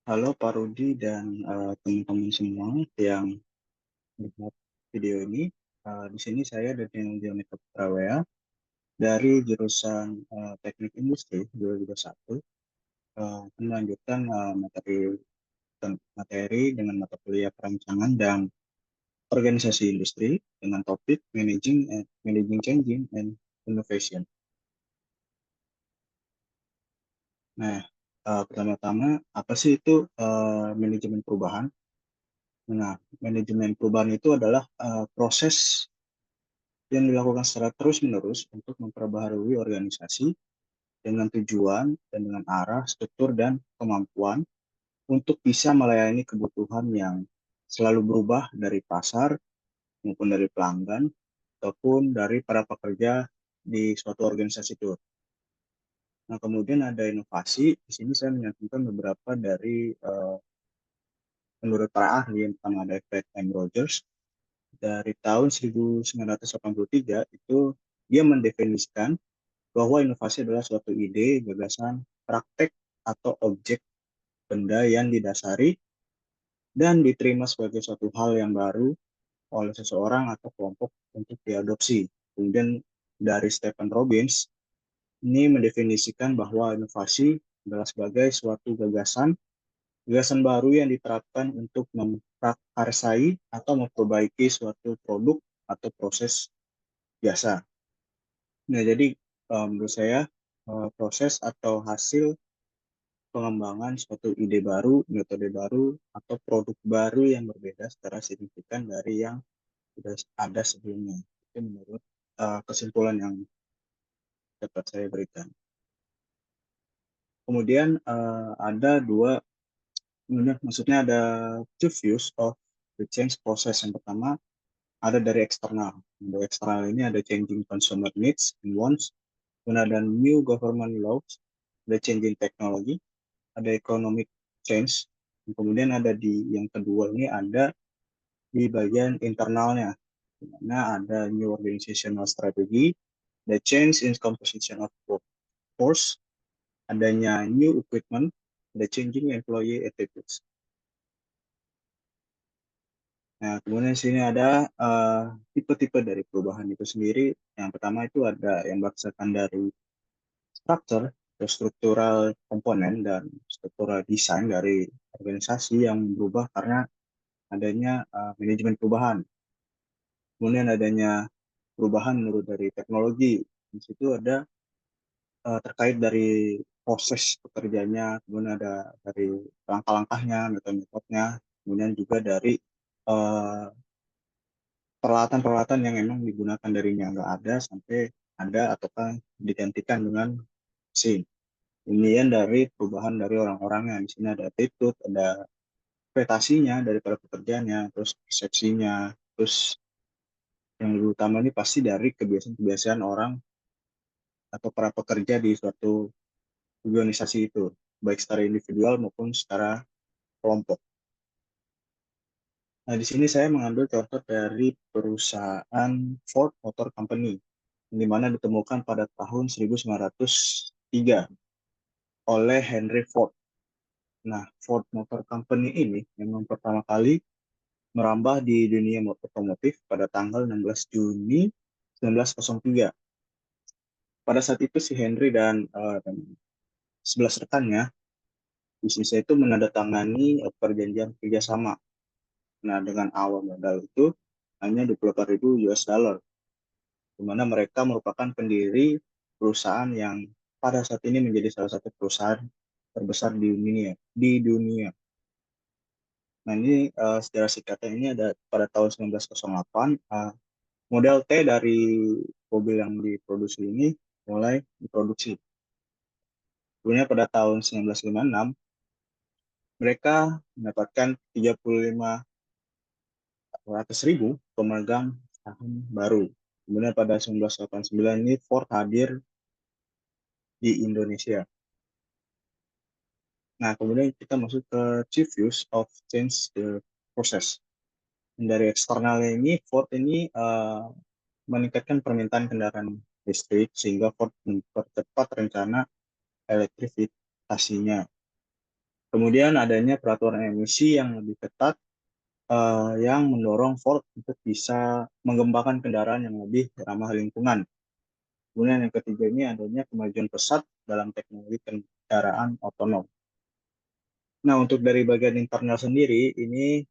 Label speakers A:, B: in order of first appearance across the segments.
A: Halo Pak Rudi dan teman-teman semua yang melihat video ini. Di sini saya Daniel Dionika Putrawea dari jurusan Teknik Industri 2021 akan melanjutkan materi dengan mata kuliah perancangan dan organisasi industri dengan topik Managing Changing and Innovation. Nah, pertama-tama apa sih itu manajemen perubahan? Nah, manajemen perubahan itu adalah proses yang dilakukan secara terus-menerus untuk memperbaharui organisasi dengan tujuan dan dengan arah, struktur, dan kemampuan untuk bisa melayani kebutuhan yang selalu berubah dari pasar maupun dari pelanggan ataupun dari para pekerja di suatu organisasi itu. Nah, kemudian ada inovasi. Di sini saya menyantumkan beberapa dari menurut para ahli. Yang pertama ada Fred M. Rogers dari tahun 1983 itu dia mendefinisikan bahwa inovasi adalah suatu ide, gagasan, praktek, atau objek benda yang didasari dan diterima sebagai suatu hal yang baru oleh seseorang atau kelompok untuk diadopsi. Kemudian dari Stephen Robbins, ini mendefinisikan bahwa inovasi adalah sebagai suatu gagasan baru yang diterapkan untuk memprakarsai atau memperbaiki suatu produk atau proses jasa. Nah, jadi menurut saya proses atau hasil pengembangan suatu ide baru, metode baru, atau produk baru yang berbeda secara signifikan dari yang sudah ada sebelumnya. Itu menurut kesimpulan yang dapat saya berikan. Kemudian maksudnya ada two views of the change process. Yang pertama ada dari eksternal. Dari eksternal ini ada changing consumer needs and wants, kemudian ada new government laws, ada changing technology, ada economic change. Kemudian ada di yang kedua ini ada di bagian internalnya, di mana ada new organizational strategy, the change in composition of workforce, adanya new equipment, the changing employee attitudes. Nah, kemudian di sini ada tipe-tipe dari perubahan itu sendiri. Yang pertama itu ada yang berdasarkan dari structure atau struktural komponen dan struktural desain dari organisasi yang berubah karena adanya manajemen perubahan. Kemudian adanya perubahan menurut dari teknologi. Di situ ada terkait dari proses pekerjaannya, kemudian ada dari langkah-langkahnya, metode-metodenya, kemudian juga dari eh, peralatan-peralatan yang memang digunakan darinya nggak ada sampai ada ataukah digantikan dengan mesin. Kemudian dari perubahan dari orang-orangnya, di sini ada attitude, ada ekspektasinya dari para pekerjanya, terus persepsinya, terus yang lebih utama ini pasti dari kebiasaan-kebiasaan orang atau para pekerja di suatu organisasi itu, baik secara individual maupun secara kelompok. Nah, di sini saya mengambil contoh dari perusahaan Ford Motor Company, di mana ditemukan pada tahun 1903 oleh Henry Ford. Nah, Ford Motor Company ini memang pertama kali merambah di dunia otomotif pada tanggal 16 Juni 1903. Pada saat itu si Henry dan 11 rekannya bisnisnya itu menandatangani perjanjian kerjasama. Nah, dengan awal modal itu hanya 28.000 US dollar, di mana mereka merupakan pendiri perusahaan yang pada saat ini menjadi salah satu perusahaan terbesar di dunia. Di dunia. Nah, ini secara singkatnya ini ada pada tahun 1908 model T dari mobil yang diproduksi ini mulai diproduksi. Kemudian pada tahun 1956 mereka mendapatkan 35.000 pemegang saham baru. Kemudian pada 1989 ini Ford hadir di Indonesia. Nah, kemudian kita masuk ke chief use of change the process. Dari eksternalnya ini, Ford ini meningkatkan permintaan kendaraan listrik sehingga Ford mempercepat rencana elektrifikasinya. Kemudian adanya peraturan emisi yang lebih ketat yang mendorong Ford untuk bisa mengembangkan kendaraan yang lebih ramah lingkungan. Kemudian yang ketiga ini adanya kemajuan pesat dalam teknologi kendaraan otonom. Nah, untuk dari bagian internal sendiri, ini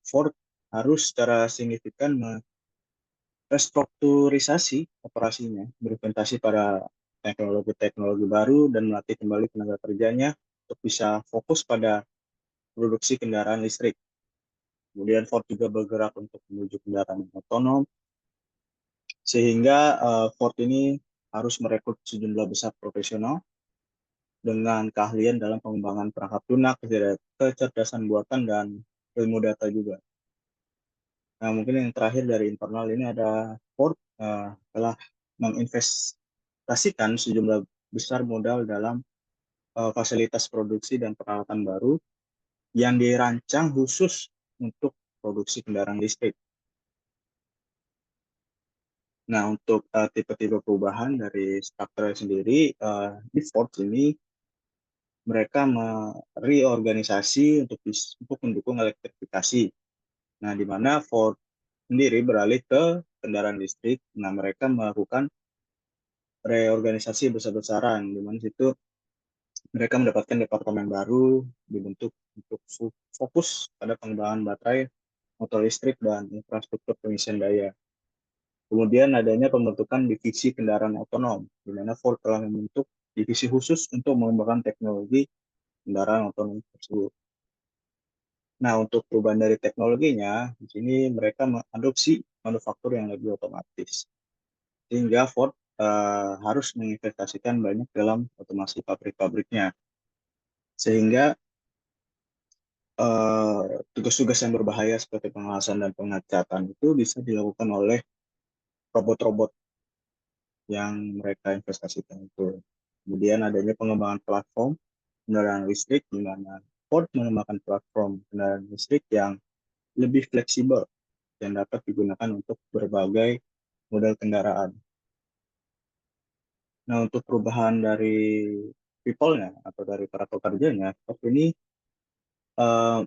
A: Ford harus secara signifikan restrukturisasi operasinya, berimplementasi pada teknologi-teknologi baru dan melatih kembali tenaga kerjanya untuk bisa fokus pada produksi kendaraan listrik. Kemudian Ford juga bergerak untuk menuju kendaraan otonom, sehingga Ford ini harus merekrut sejumlah besar profesional dengan keahlian dalam pengembangan perangkat lunak, kecerdasan buatan, dan ilmu data juga. Nah, mungkin yang terakhir dari internal ini ada Ford telah menginvestasikan sejumlah besar modal dalam fasilitas produksi dan peralatan baru yang dirancang khusus untuk produksi kendaraan listrik. Nah, untuk tipe-tipe perubahan dari struktur sendiri, di Ford ini mereka mereorganisasi untuk mendukung elektrifikasi. Nah, di mana Ford sendiri beralih ke kendaraan listrik. Nah, mereka melakukan reorganisasi besar-besaran, di mana situ mereka mendapatkan departemen baru dibentuk untuk fokus pada pengembangan baterai, motor listrik, dan infrastruktur pengisian daya. Kemudian adanya pembentukan divisi kendaraan otonom, di mana Ford telah membentuk divisi khusus untuk mengembangkan teknologi kendaraan otonom tersebut. Nah, untuk perubahan dari teknologinya, di sini mereka mengadopsi manufaktur yang lebih otomatis. Sehingga Ford harus menginvestasikan banyak dalam otomasi pabrik-pabriknya. Sehingga tugas-tugas yang berbahaya seperti pengawasan dan pengecatan itu bisa dilakukan oleh robot-robot yang mereka investasikan itu. Kemudian adanya pengembangan platform kendaraan listrik, di mana Ford mengembangkan platform kendaraan listrik yang lebih fleksibel yang dapat digunakan untuk berbagai model kendaraan. Nah, untuk perubahan dari people-nya atau dari para pekerjanya, Ford ini uh,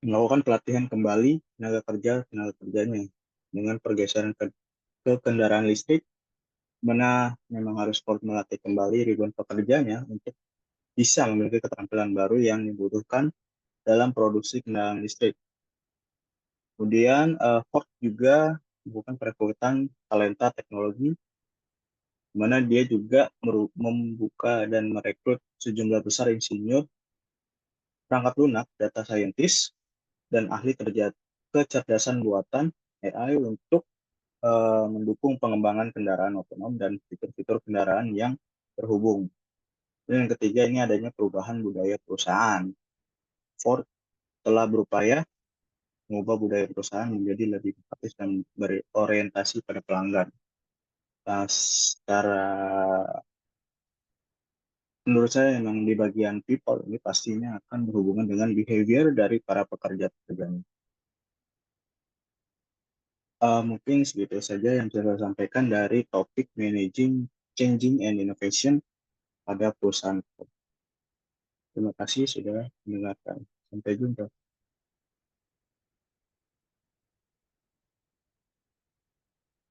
A: melakukan pelatihan kembali tenaga kerjanya dengan pergeseran ke kendaraan listrik, mana memang harus Ford melatih kembali ribuan pekerjanya untuk bisa memiliki keterampilan baru yang dibutuhkan dalam produksi kendaraan listrik. Kemudian Ford juga melakukan perekrutan talenta teknologi, di mana dia juga membuka dan merekrut sejumlah besar insinyur, perangkat lunak, data scientist, dan ahli kecerdasan buatan AI untuk mendukung pengembangan kendaraan otonom dan fitur-fitur kendaraan yang terhubung. Dan yang ketiga ini adanya perubahan budaya perusahaan. Ford telah berupaya mengubah budaya perusahaan menjadi lebih empatis dan berorientasi pada pelanggan. Nah, secara menurut saya memang di bagian people ini pastinya akan berhubungan dengan behavior dari para pekerja-pekerjanya. Mungkin segitu saja yang bisa saya sampaikan dari topik managing, changing, and innovation pada perusahaan. Terima kasih sudah mendengarkan. Sampai jumpa.